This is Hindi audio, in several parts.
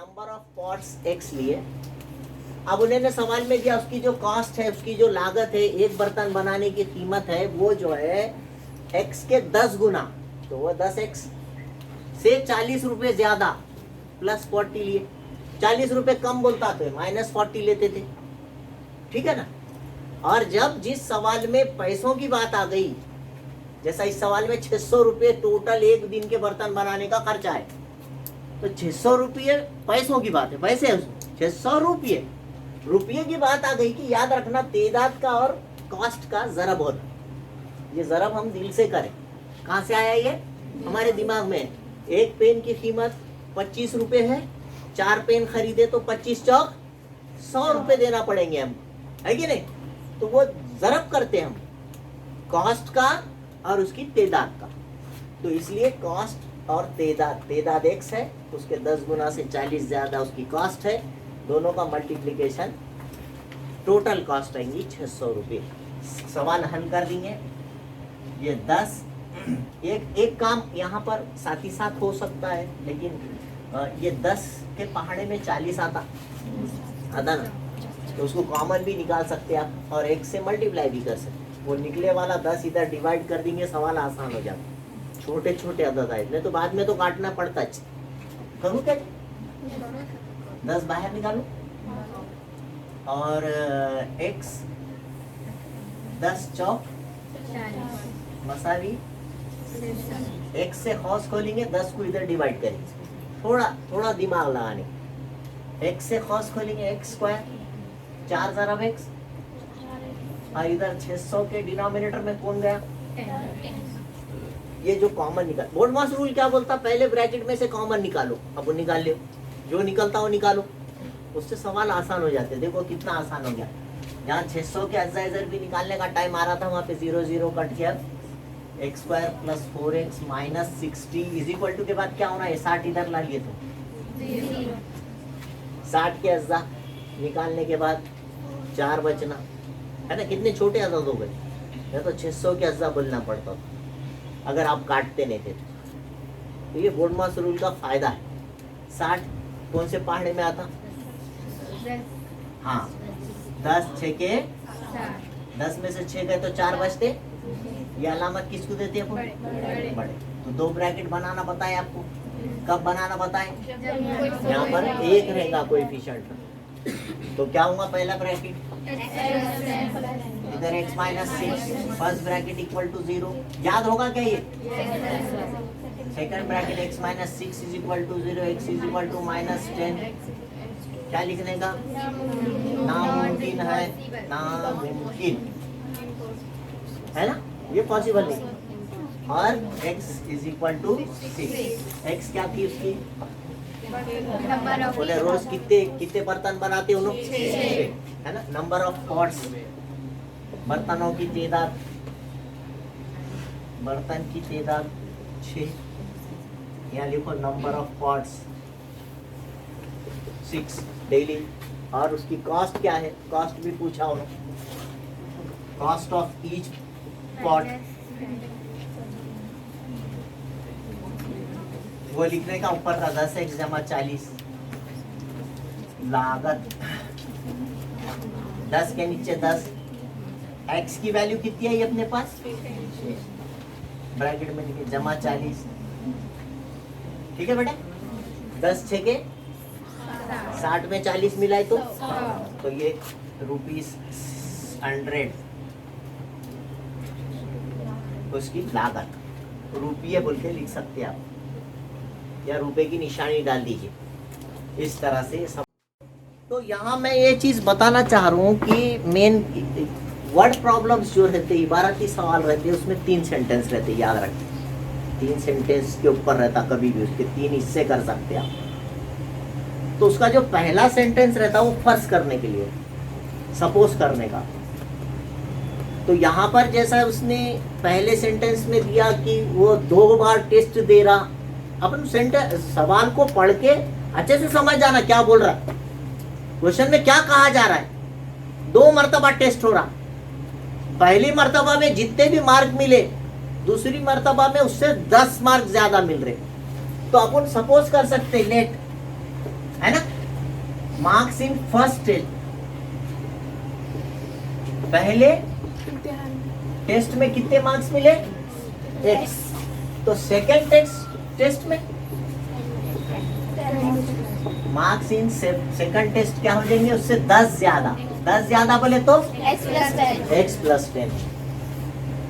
नंबर ऑफ पॉट्स एक्स लिए। अब उन्होंने सवाल में दिया उसकी जो कॉस्ट है, उसकी जो लागत है, एक बर्तन बनाने की कीमत है वो जो है एक्स के 10 गुना, तो वो 10x से 40 रुपए ज्यादा प्लस 40 लिए। 40 रुपए कम बोलता तो माइनस 40 लेते थे, ठीक है ना। और जब जिस सवाल में पैसों की बात आ गई, जैसा इस सवाल में 600 रुपये टोटल एक दिन के बर्तन बनाने का खर्चा है, तो 600 रुपये पैसों की बात है, पैसे है उसमें 600 रुपये, रुपये की बात आ गई कि याद रखना तेदाद का और कॉस्ट का जरब होता। ये जरब हम दिल से करें, कहाँ से आया ये, हमारे दिमाग में। एक पेन की कीमत 25 रुपये है, 4 पेन खरीदे तो 25 चौक 100 रुपये देना पड़ेंगे हम, है कि नहीं। तो वो जरब करते हम कॉस्ट का और उसकी तेदाद का। तो इसलिए कॉस्ट और तेदाद एक्स है, उसके 10 गुना से 40 ज्यादा उसकी कॉस्ट है, दोनों का मल्टीप्लिकेशन टोटल कॉस्ट आएंगी 600 रुपये। सवाल हल कर देंगे। ये 10 एक काम यहाँ पर साथ ही साथ हो सकता है, लेकिन ये 10 के पहाड़े में 40 आता ना, तो उसको कॉमन भी निकाल सकते आप और 1 से मल्टीप्लाई भी कर सकते। वो निकले वाला 10 इधर डिवाइड कर देंगे, सवाल आसान हो जाता। छोटे छोटे अदद आए, नहीं तो बाद में तो काटना पड़ता है। करूँ क्या, 10 बाहर निकालो और x 10 चौक मसावी, x से खौस खोलेंगे, 10 को इधर डिवाइड करेंगे, थोड़ा दिमाग लगाने। x से खौस खोलेंगे x स्क्वायर, 4 ज़रब x, और इधर 600 के डिनोमिनेटर में कौन गया, ये जो कॉमन निकाल। बोर्ड मास रूल क्या बोलता, पहले ब्रैकेट में से कॉमन निकालो। अब वो निकाल लो, जो निकलता वो निकालो, उससे सवाल आसान हो जाते। देखो कितना आसान हो गया। जहाँ 600 के अज्जा इधर भी निकालने का टाइम आ रहा था, वहाँ पे 0 0 कट गया। X square plus 4x minus 60 is equal to के बाद क्या होना है, 60 इधर ला लिए तो 60 के अज्जा निकालने के बाद 4 बचना है ना। कितने छोटे अदद हो गए, या तो 600 के अज्जा बोलना पड़ता अगर आप काटते नहीं थे। तो ये बोर्ड मास रूल का फायदा है। 60 कौन से पहाड़े में आता, हाँ 10 6 के 10 में से 6 गए तो 4 बचते। ये अलामत किसको देते हैं, बड़े। तो 2 ब्रैकेट बनाना बताए आपको, कब बनाना बताए, यहाँ पर 1 रहेगा कोएफिशिएंट। तो क्या होगा पहला ब्रैकेट, इधर x minus 6, first bracket equal to 0, याद होगा क्या ये। Second bracket x minus 6 is equal to 0, x is equal to minus 10। क्या लिखने का, नामुमकिन है, नामुमकिन है ना, ये पॉसिबल नहीं। और x is equal to 6, x क्या थी उसकी, बोले रोज कितने बर्तन बनाते हो लोग, है ना। नंबर ऑफ पॉट्स, बर्तनों की तादाद, बर्तन की तादाद 6। यहाँ लिखो नंबर ऑफ पॉट्स 6 डेली। और उसकी कॉस्ट क्या है, कॉस्ट भी पूछा उन्होंने, कॉस्ट ऑफ ईच पॉट, वो लिखने का ऊपर था 10x जमा 40। लागत 10 के नीचे 10, x की वैल्यू कितनी है ये अपने पास, ब्रैकेट में लिखे जमा 40। ठीक है बेटा, 10 6 के 60 में 40 मिलाए तो ये ₹100 उसकी लागत, रुपये बोल के लिख सकते हैं आप, या रुपए की निशानी डाल दीजिए इस तरह से सब। तो यहाँ मैं ये चीज बताना चाह रहा हूँ कि मेन वर्ड प्रॉब्लम्स जो रहते, इबारती सवाल रहते, उसमें 3 सेंटेंस रहते, याद रखिए। 3 सेंटेंस के ऊपर रहता, कभी भी उसके 3 हिस्से कर सकते आप। तो उसका जो पहला सेंटेंस रहता वो फर्ज करने के लिए, सपोज करने का। तो यहाँ पर जैसा उसने पहले सेंटेंस में दिया कि वो 2 बार टेस्ट दे रहा, अपन सवाल को पढ़ के अच्छे से समझ जाना क्या बोल रहा है, क्वेश्चन में क्या कहा जा रहा है। 2 मर्तबा टेस्ट हो रहा, पहली मर्तबा में जितने भी मार्क मिले, दूसरी मर्तबा में उससे 10 मार्क ज्यादा मिल रहे। तो अपन सपोज कर सकते लेट, है ना, मार्क्स इन फर्स्ट टेस्ट, पहले टेस्ट में कितने मार्क्स मिले? एक्स। तो सेकंड टेस्ट में मार्क्स इन सेकंड टेस्ट क्या हो जाएंगे? उससे 10 ज्यादा, 10 ज्यादा बोले तो x प्लस 10।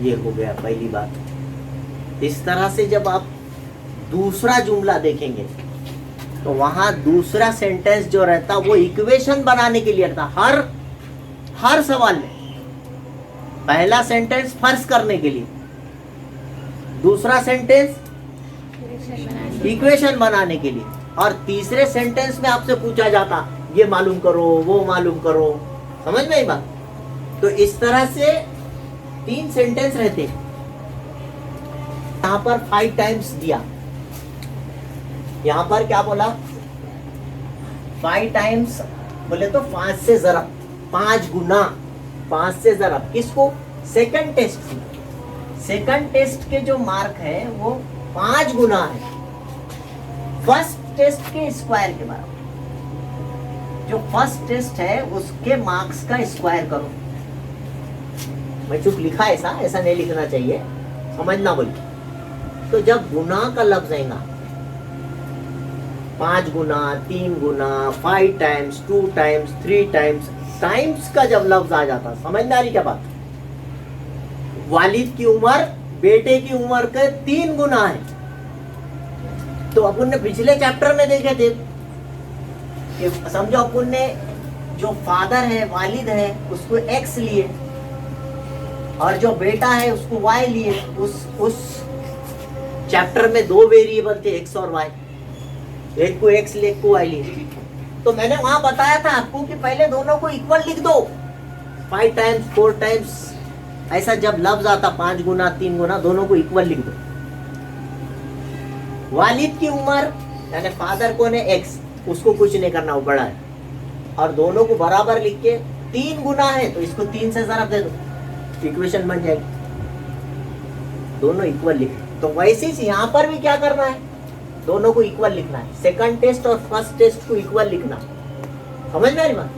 ये हो गया पहली बात। इस तरह से जब आप दूसरा जुमला देखेंगे तो वहां दूसरा सेंटेंस जो रहता वो इक्वेशन बनाने के लिए रहता। हर सवाल में पहला सेंटेंस फर्ज करने के लिए, दूसरा सेंटेंस इक्वेशन बनाने के लिए, और तीसरे सेंटेंस में आपसे पूछा जाता ये मालूम करो, वो मालूम करो। समझ में आई बात? तो इस तरह से 3 सेंटेंस रहते। यहां पर 5 टाइम्स दिया, यहां पर क्या बोला? 5 टाइम्स बोले तो 5 से ज़रब, 5 गुना, 5 से ज़रब। किसको? Second test. सेकंड टेस्ट के जो मार्क है वो 5 गुना है फर्स्ट टेस्ट के स्क्वायर के बराबर। जो फर्स्ट टेस्ट है उसके मार्क्स का स्क्वायर करो। मैं चुप लिखा ऐसा नहीं लिखना चाहिए, समझना बोल। तो जब गुना का लफ्ज आएगा, 5 गुना, 3 गुना, 5 टाइम्स, 2 टाइम्स, 3 टाइम्स, टाइम्स का जब लफ्ज आ जाता, समझ में आ रही क्या बात? वालिद की उम्र बेटे की उम्र के 3 गुना है। तो अपन ने पिछले चैप्टर में देखे थे कि समझो अपन ने जो फादर है, वालिद है, उसको एक्स लिए और जो बेटा है उसको वाई लिए। उस चैप्टर में 2 वेरिएबल थे, एक्स और वाई। एक को एक्स लिए, एक को वाई लिए। तो मैंने वहां बताया था आपको कि पहले दोनों को इक्वल लिख दो। 5 टाइम्स, 4 टाइम्स, ऐसा जब लफ्ज आता 5 गुना, 3 गुना, दोनों को इक्वल लिख दो। वालिद की उम्र यानी फादर कौन है? एक्स, उसको कुछ नहीं करना, वो बड़ा है। और दोनों को बराबर लिख के 3 गुना है तो इसको 3 से ज़रब दे दो, इक्वेशन बन जाएगी। दोनों इक्वल लिख। तो वैसे ही यहाँ पर भी क्या करना है? दोनों को इक्वल लिखना है। सेकंड टेस्ट और फर्स्ट टेस्ट को इक्वल लिखना। समझ में आ रही बात?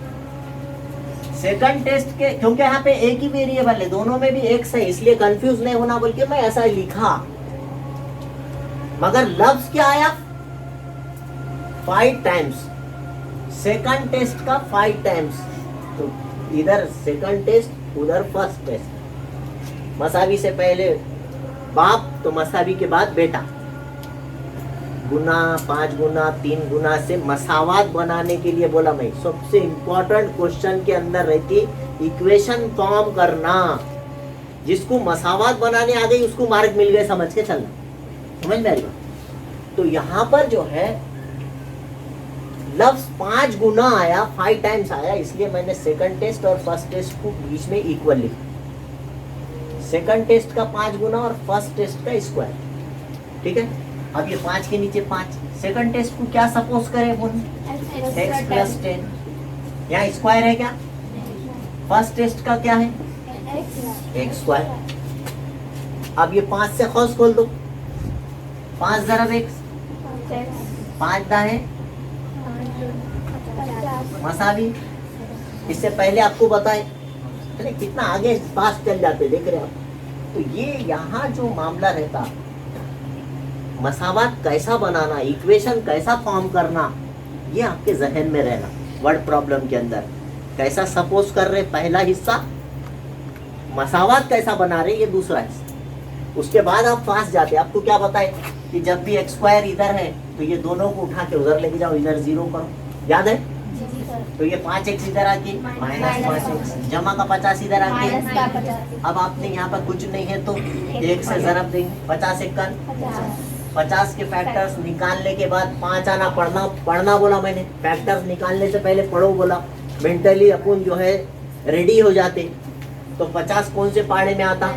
सेकंड टेस्ट के, क्योंकि यहाँ पे एक ही वेरिएबल है, दोनों में भी एक्स है, इसलिए कंफ्यूज नहीं होना बोल के मैं ऐसा लिखा। मगर लफ्ज क्या आया? 5 टाइम्स। सेकंड टेस्ट का 5 टाइम्स, तो इधर सेकंड टेस्ट, उधर फर्स्ट टेस्ट। मसावी से पहले बाप तो मसावी के बाद बेटा। गुना, 5 गुना, 3 गुना से मसावात बनाने के लिए बोला मैं। सबसे इंपॉर्टेंट क्वेश्चन के अंदर रहती इक्वेशन फॉर्म करना। जिसको मसावात बनाने आ गई उसको मार्क मिल गए, समझ के चलना। समझ में आ रही? तो यहाँ पर जो है लफ्ज 5 गुना आया, 5 टाइम्स आया, इसलिए मैंने सेकंड टेस्ट और फर्स्ट टेस्ट को बीच में इक्वल लिखा। सेकंड टेस्ट का 5 गुना और फर्स्ट टेस्ट का स्क्वायर। ठीक है? अब ये 5 के नीचे 5। सेकंड टेस्ट को क्या सपोज करें? x plus 10। यहाँ स्क्वायर है क्या? फर्स्ट टेस्ट का क्या है? x square. अब ये 5 से कौस खोल दो, 5 ज़रब x, 5 दा है मसावी। इससे पहले आपको बताए अरे कितना आगे फास्ट चल जाते, देख रहे आप। तो ये यहाँ जो मामला रहता, मसावात कैसा बनाना, इक्वेशन कैसा फॉर्म करना, ये आपके जहन में रहना। वर्ड प्रॉब्लम के अंदर कैसा सपोज कर रहे पहला हिस्सा, मसावात कैसा बना रहे ये दूसरा हिस्सा। उसके बाद आप फास्ट जाते। आपको क्या बताए कि जब भी एक्स स्क्वायर इधर है तो ये दोनों को उठा के उधर लेके जाओ, इधर 0 करो। याद है? तो ये 5x इधर आके माइनस 5x, जमा का 50 इधर आके। अब आपने यहाँ पर कुछ नहीं है तो 1 से ज़रब देंगे, 50 एकन 50 के फैक्टर्स निकालने के बाद 5 आना पढ़ना बोला मैंने। फैक्टर्स निकालने से पहले पढ़ो बोला। मेंटली अपन जो है रेडी हो जाते। तो 50 कौन से पहाड़े में आता?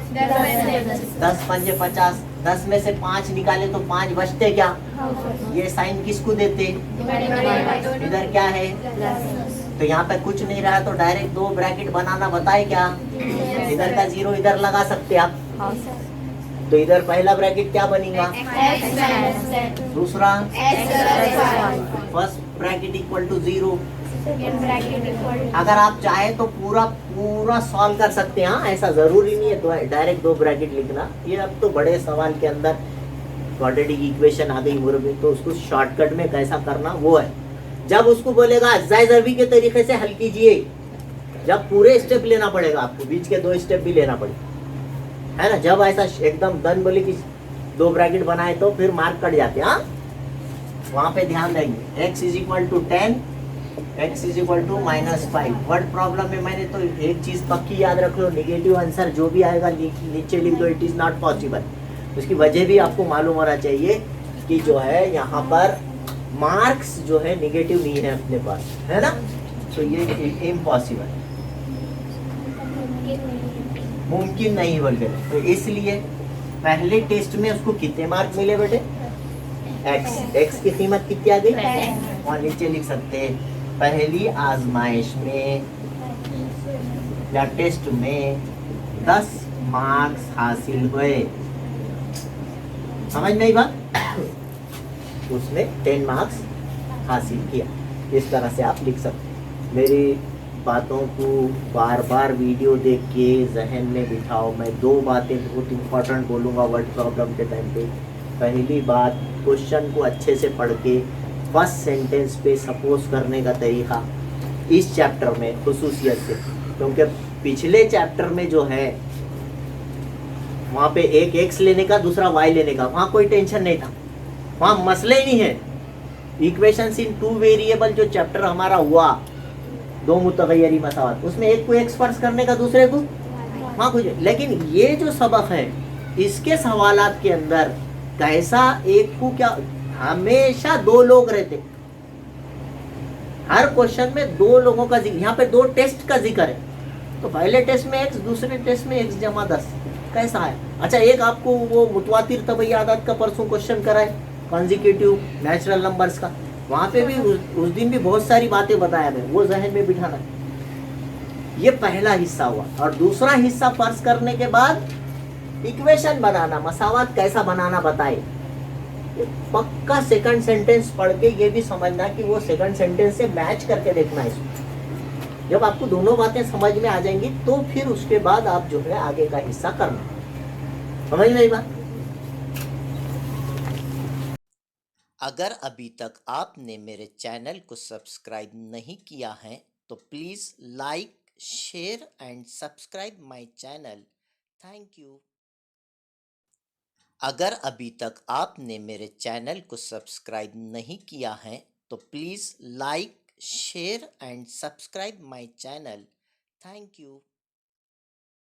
10 पंजे 50। 10 में से 5 निकाले तो 5 बचते क्या? ये साइन किसको देते? इधर क्या है? तो यहाँ पे कुछ नहीं रहा तो डायरेक्ट 2 ब्रैकेट बनाना बताए क्या? इधर का 0 इधर लगा सकते आप। तो इधर पहला ब्रैकेट क्या बनेगा? दूसरा first bracket equal to 0, second bracket equal अगर आप चाहे तो पूरा पूरा सॉल्व कर सकते हैं, हाँ, ऐसा जरूरी नहीं है तो डायरेक्ट 2 ब्रैकेट लिखना। ये अब तो बड़े सवाल के अंदर क्वाड्रेटिक इक्वेशन आ गई मुर्गी, तो उसको शॉर्टकट में कैसा करना वो है। जब उसको बोलेगा जायजरबी के तरीके से हल कीजिए, जब पूरे स्टेप लेना पड़ेगा आपको, बीच के 2 स्टेप भी लेना पड़ेगा, है ना। जब ऐसा एकदम दन बोले कि 2 ब्रैकेट बनाए तो फिर मार्क कट जाते हैं, हाँ, वहां पे ध्यान देंगे। x is equal to 10, x is equal to -5। Word problem में मैंने तो एक चीज पक्की याद रख लो, निगेटिव आंसर जो भी आएगा नीचे लिख दो, इट इज नॉट पॉसिबल। उसकी वजह भी आपको मालूम होना चाहिए कि जो है यहाँ पर मार्क्स जो है निगेटिव नहीं है अपने पास, है ना, तो ये इम्पॉसिबल, मुमकिन नहीं बोल के। तो इसलिए पहले टेस्ट में उसको कितने मार्क मिले बेटे, x की कीमत कितनी आ गई, वहां नीचे लिख सकते हैं, पहली आजमाइश में या टेस्ट में 10 मार्क्स हासिल हुए, समझ नहीं बात, उसने 10 मार्क्स हासिल किया। इस तरह से आप लिख सकते हैं। मेरी बातों को बार बार वीडियो देख के जहन में बिठाओ। मैं 2 बातें बहुत इंपॉर्टेंट बोलूँगा वर्ड प्रॉब्लम के टाइम पे। पहली बात, क्वेश्चन को अच्छे से पढ़ के फर्स्ट सेंटेंस पे सपोज करने का तरीका इस चैप्टर में खुसूसियत से, क्योंकि पिछले चैप्टर में जो है वहाँ पे एक x लेने का दूसरा y लेने का, वहाँ कोई टेंशन नहीं था, वहाँ मसले ही नहीं है। इक्वेशंस इन 2 वेरिएबल जो चैप्टर हमारा हुआ, 2 मुतगय्यरी मसावत, उसमें एक को x फर्ज करने का दूसरे को वहाँ कुछ। लेकिन ये जो सबक है इसके सवालात के अंदर कैसा एक को क्या, हमेशा 2 लोग रहते, हर क्वेश्चन में 2 लोगों का जिक्र। यहाँ पे 2 टेस्ट का जिक्र है, तो पहले टेस्ट में x, दूसरे टेस्ट में x जमा 10, कैसा है। अच्छा, एक आपको वो मुतवातिर तबई आदत का परसों क्वेश्चन कराए, कॉन्जिक्यूटिव नेचुरल नंबर्स का, वहाँ पे भी उस दिन भी बहुत सारी बातें बताया मैं, वो जहन में बिठाना। ये पहला हिस्सा हुआ। और दूसरा हिस्सा फर्ज करने के बाद इक्वेशन बनाना, मसावत कैसा बनाना बताए। पक्का सेकंड सेंटेंस पढ़ के ये भी समझना कि वो सेकंड सेंटेंस से मैच करके देखना है इसको। जब आपको दोनों बातें समझ में आ जाएंगी तो फिर उसके बाद आप जो है आगे का हिस्सा करना। समझ में आई बात। अगर अभी तक आपने मेरे चैनल को सब्सक्राइब नहीं किया है तो please like, share and subscribe my channel. Thank you. अगर अभी तक आपने मेरे चैनल को सब्सक्राइब नहीं किया है तो please like, share and subscribe my channel. Thank you.